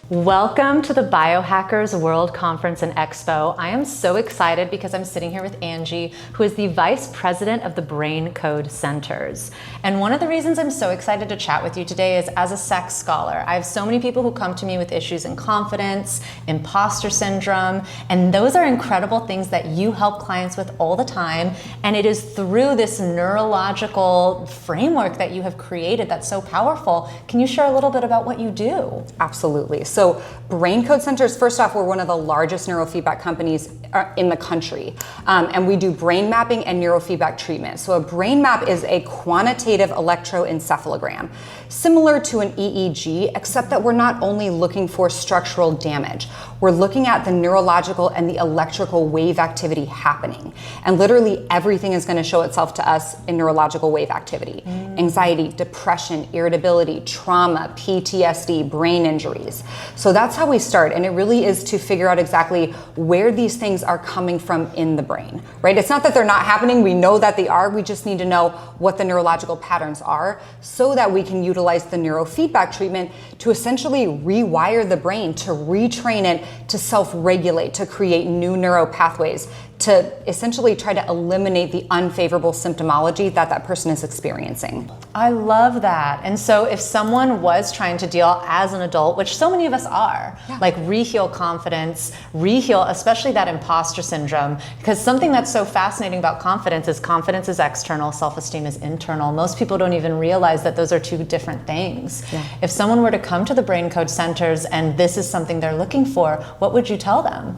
Welcome to the Biohackers World Conference and Expo. I am so excited because I'm sitting here with Angie, who is the Vice President of the Braincode Centers. And one of the reasons I'm so excited to chat with you today is as a sex scholar. I have so many people who come to me with issues in confidence, imposter syndrome, and those are incredible things that you help clients with all the time. And it is through this neurological framework that you have created that's so powerful. Can you share a little bit about what you do? Absolutely. So Braincode Centers, first off, we're one of the largest neurofeedback companies in the country. And we do brain mapping and neurofeedback treatment. So a brain map is a quantitative electroencephalogram, similar to an EEG, except that we're not only looking for structural damage. We're looking at the neurological and the electrical wave activity happening. And literally everything is going to show itself to us in neurological wave activity. Anxiety, depression, irritability, trauma, PTSD, brain injuries. So that's how we start. And it really is to figure out exactly where these things are coming from in the brain, right? It's not that they're not happening. We know that they are. We just need to know what the neurological patterns are so that we can utilize the neurofeedback treatment to essentially rewire the brain, to retrain it to self-regulate, to create new neural pathways, to essentially try to eliminate the unfavorable symptomology that that person is experiencing. I love that. And so if someone was trying to deal as an adult, which so many of us are, like re-heal confidence, re-heal especially that imposter syndrome, because something that's so fascinating about confidence is external, self-esteem is internal. Most people don't even realize that those are two different things. If someone were to come to the Braincode Centers and this is something they're looking for, what would you tell them?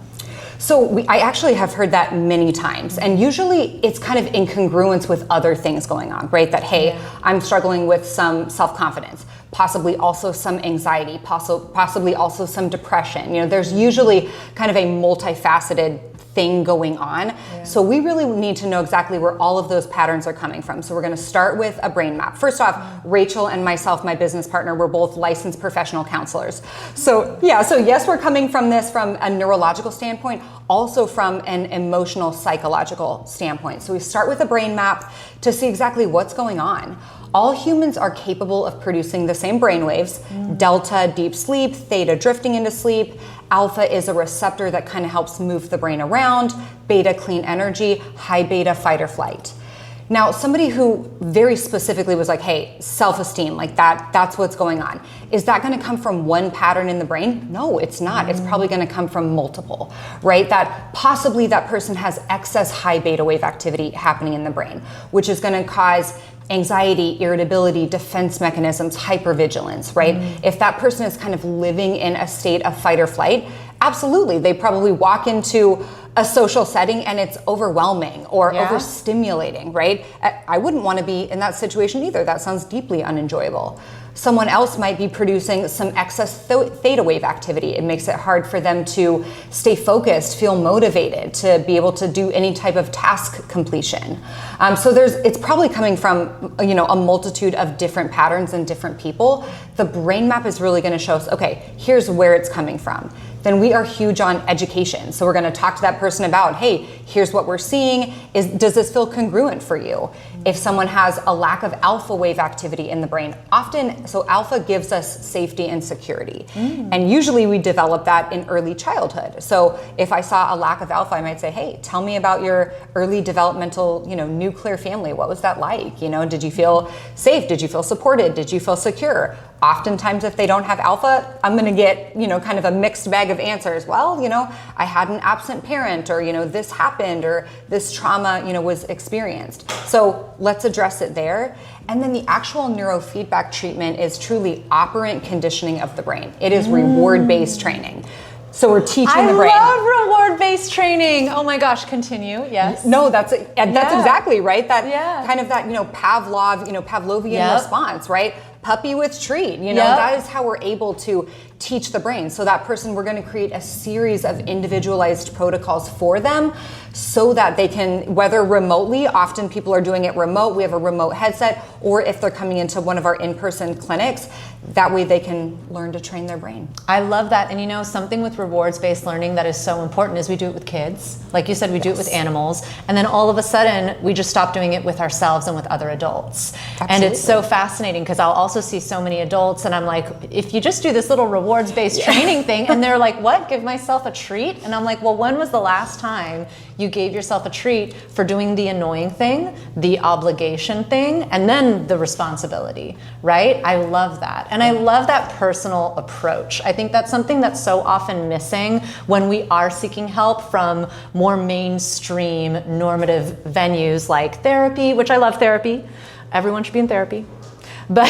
So I actually have heard that many times, and usually it's kind of in congruence with other things going on, right? That, hey, I'm struggling with some self-confidence, possibly also some anxiety, possibly also some depression. You know, there's usually kind of a multifaceted thing going on. So we really need to know exactly where all of those patterns are coming from. So we're going to start with a brain map. First off, Rachel and myself, my business partner, we're both licensed professional counselors. So yes, we're coming from this from a neurological standpoint, also from an emotional, psychological standpoint. So we start with a brain map to see exactly what's going on. All humans are capable of producing the same brainwaves, delta, deep sleep, theta, drifting into sleep. Alpha is a receptor that kind of helps move the brain around, beta, clean energy, high beta, fight or flight. Now, somebody who very specifically was like, hey, self-esteem, like that's what's going on. Is that going to come from one pattern in the brain? No, it's not. It's probably going to come from multiple, right? That possibly that person has excess high beta wave activity happening in the brain, which is going to cause anxiety, irritability, defense mechanisms, hypervigilance, right? If that person is kind of living in a state of fight or flight, absolutely, they probably walk into a social setting and it's overwhelming or overstimulating, right? I wouldn't want to be in that situation either. That sounds deeply unenjoyable. Someone else might be producing some excess theta wave activity. It makes it hard for them to stay focused, feel motivated, to be able to do any type of task completion. So it's probably coming from, a multitude of different patterns and different people. The brain map is really going to show us, okay, here's where it's coming from. Then we are huge on education. So we're going to talk to that person about, hey, here's what we're seeing. Does this feel congruent for you? If someone has a lack of alpha wave activity in the brain, so alpha gives us safety and security. And usually we develop that in early childhood. So if I saw a lack of alpha, I might say, hey, tell me about your early developmental, nuclear family. What was that like? Did you feel safe? Did you feel supported? Did you feel secure? Oftentimes, if they don't have alpha, I'm going to get, kind of a mixed bag of answers. Well, I had an absent parent, or, this happened, or this trauma, was experienced. So let's address it there. And then the actual neurofeedback treatment is truly operant conditioning of the brain. It is reward-based training. So we're teaching the brain. I love reward-based training. Oh my gosh, continue. Yes. No, that's exactly right. That kind of that, Pavlovian response, right? Puppy with treat, that is how we're able to teach the brain. So that person, we're going to create a series of individualized protocols for them so that they can, whether remotely, often people are doing it remote, we have a remote headset, or if they're coming into one of our in-person clinics, that way they can learn to train their brain. I love that. And something with rewards-based learning that is so important is we do it with kids. Like you said, we do it with animals. And then all of a sudden, we just stop doing it with ourselves and with other adults. Absolutely. And it's so fascinating because I'll also see so many adults and I'm like, if you just do this little reward rewards-based training thing. And they're like, what? Give myself a treat? And I'm like, well, when was the last time you gave yourself a treat for doing the annoying thing, the obligation thing, and then the responsibility, right? I love that. And I love that personal approach. I think that's something that's so often missing when we are seeking help from more mainstream normative venues like therapy, which I love therapy. Everyone should be in therapy. But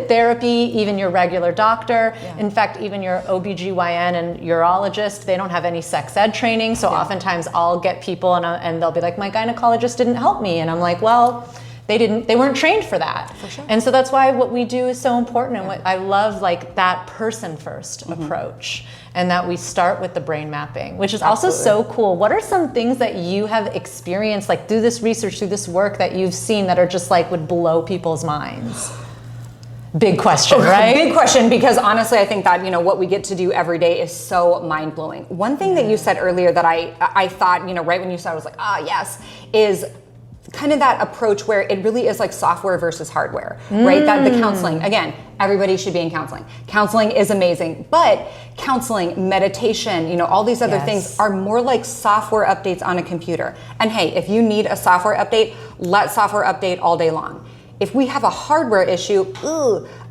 therapy, even your regular doctor, in fact, even your OBGYN and urologist, they don't have any sex ed training. So oftentimes I'll get people and they'll be like, my gynecologist didn't help me. And I'm like, well, they weren't trained for that. For sure. And so that's why what we do is so important. And what I love, like, that person first approach, and that we start with the brain mapping, which is also so cool. What are some things that you have experienced, like through this research, through this work, that you've seen that are just like would blow people's minds? Big question, right? Big question, because honestly, I think that, you know, what we get to do every day is so mind-blowing. One thing that you said earlier that I thought, you know, right when you said, I was like, yes, is kind of that approach where it really is like software versus hardware, right? That the counseling, again, everybody should be in counseling. Counseling is amazing, but counseling, meditation, you know, all these other things are more like software updates on a computer. And hey, if you need a software update, let software update all day long. If we have a hardware issue,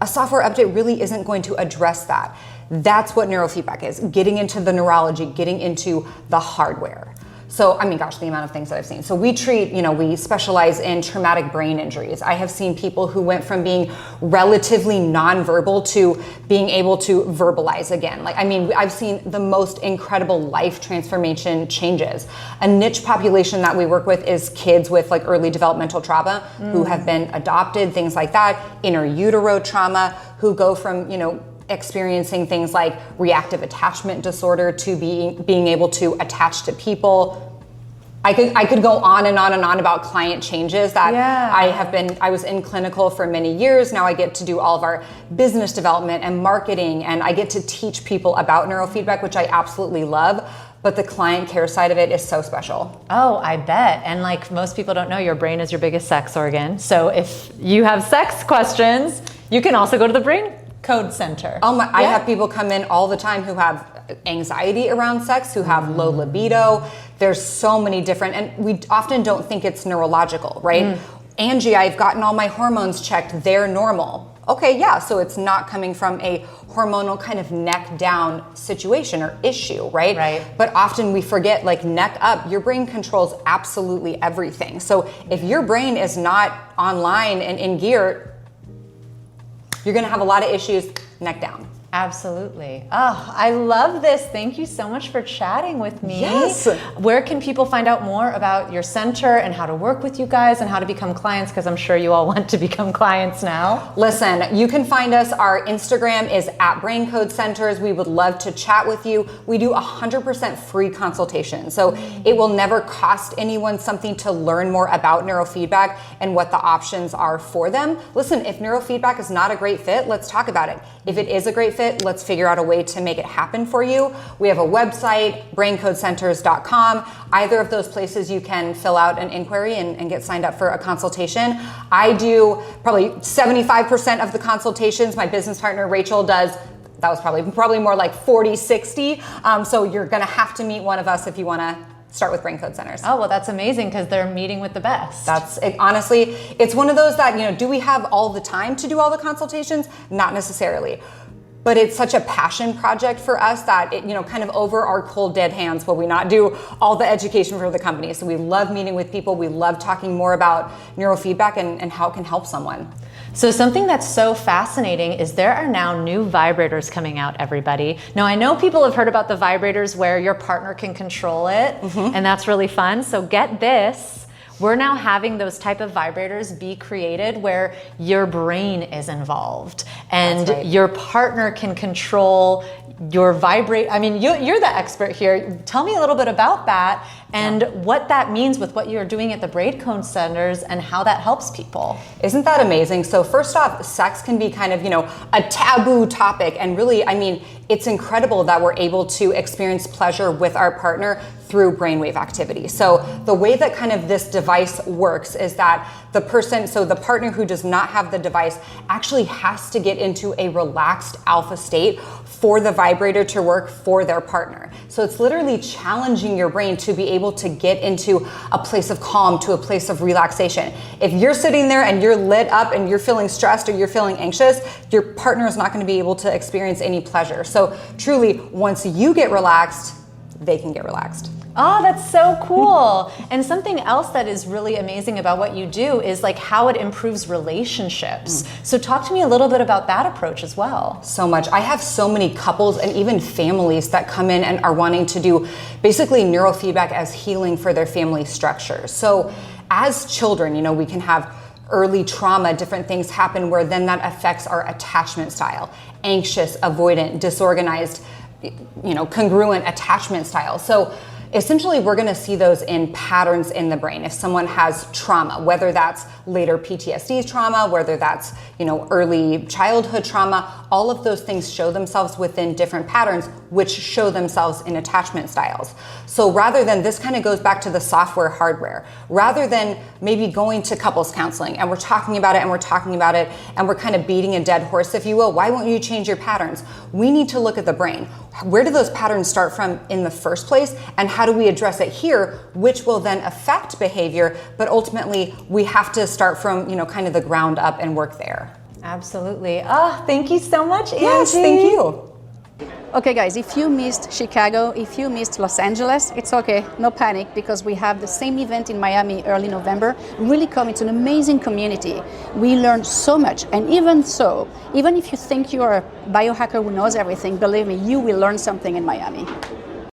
a software update really isn't going to address that. That's what neurofeedback is, getting into the neurology, getting into the hardware. So, I mean, gosh, the amount of things that I've seen. So we treat, you know, we specialize in traumatic brain injuries. I have seen people who went from being relatively nonverbal to being able to verbalize again. Like, I mean, I've seen the most incredible life transformation changes. A niche population that we work with is kids with like early developmental trauma who have been adopted, things like that, inner utero trauma, who go from, you know, experiencing things like reactive attachment disorder to being able to attach to people. I could go on and on and on about client changes that I was in clinical for many years. Now I get to do all of our business development and marketing, and I get to teach people about neurofeedback, which I absolutely love. But the client care side of it is so special. Oh, I bet. And like most people don't know, your brain is your biggest sex organ. So if you have sex questions, you can also go to the Braincode Center. Oh my! I have people come in all the time who have anxiety around sex, who have low libido. There's so many different, and we often don't think it's neurological, right? Angie, I've gotten all my hormones checked. They're normal. Okay, yeah, so it's not coming from a hormonal kind of neck down situation or issue, right? Right. But often we forget, like, neck up, your brain controls absolutely everything. So if your brain is not online and in gear, you're gonna have a lot of issues neck down. Absolutely. Oh, I love this. Thank you so much for chatting with me. Yes. Where can people find out more about your center and how to work with you guys and how to become clients? Because I'm sure you all want to become clients now. Listen, you can find us. Our Instagram is @Braincode Centers. We would love to chat with you. We do 100% free consultation. So it will never cost anyone something to learn more about neurofeedback and what the options are for them. Listen, if neurofeedback is not a great fit, let's talk about it. If it is a great fit, let's figure out a way to make it happen for you. We have a website, braincodecenters.com. Either of those places you can fill out an inquiry and get signed up for a consultation. I do probably 75% of the consultations. My business partner, Rachel, does. That was probably more like 40, 60. So you're gonna have to meet one of us if you wanna start with Braincode Centers. Oh, well, that's amazing because they're meeting with the best. That's it. Honestly, it's one of those that, you know, do we have all the time to do all the consultations? Not necessarily. But it's such a passion project for us that it, you know, kind of over our cold dead hands will we not do all the education for the company. So we love meeting with people. We love talking more about neurofeedback and how it can help someone. So something that's so fascinating is there are now new vibrators coming out, everybody. Now, I know people have heard about the vibrators where your partner can control it, and that's really fun. So get this. We're now having those type of vibrators be created where your brain is involved and your partner can control your vibrate. I mean, you're the expert here. Tell me a little bit about that and what that means with what you're doing at the Braincode Centers and how that helps people. Isn't that amazing? So first off, sex can be kind of, you know, a taboo topic. And really, I mean, it's incredible that we're able to experience pleasure with our partner through brainwave activity. So the way that kind of this device works is that the partner who does not have the device actually has to get into a relaxed alpha state for the vibrator to work for their partner. So it's literally challenging your brain to be able to get into a place of calm, to a place of relaxation. If you're sitting there and you're lit up and you're feeling stressed or you're feeling anxious, your partner is not going to be able to experience any pleasure. So truly, once you get relaxed, they can get relaxed. Oh, that's so cool. And something else that is really amazing about what you do is like how it improves relationships. So talk to me a little bit about that approach as well. So much. I have so many couples and even families that come in and are wanting to do basically neurofeedback as healing for their family structures. So as children, we can have early trauma, different things happen where then that affects our attachment style. Anxious, avoidant, disorganized, congruent attachment style. So essentially, we're going to see those in patterns in the brain. If someone has trauma, whether that's later PTSD trauma, whether that's, early childhood trauma, all of those things show themselves within different patterns, which show themselves in attachment styles. So rather than, this kind of goes back to the software hardware, rather than maybe going to couples counseling and we're talking about it and we're talking about it and we're kind of beating a dead horse, if you will, why won't you change your patterns? We need to look at the brain. Where do those patterns start from in the first place? And how do we address it here, which will then affect behavior, but ultimately we have to start from, kind of the ground up and work there. Absolutely. Oh, thank you so much, Angie. Yes, thank you. Okay guys, if you missed Chicago, if you missed Los Angeles, it's okay, no panic, because we have the same event in Miami early November. Really come, it's an amazing community. We learned so much, and even if you think you are a biohacker who knows everything, believe me, you will learn something in Miami.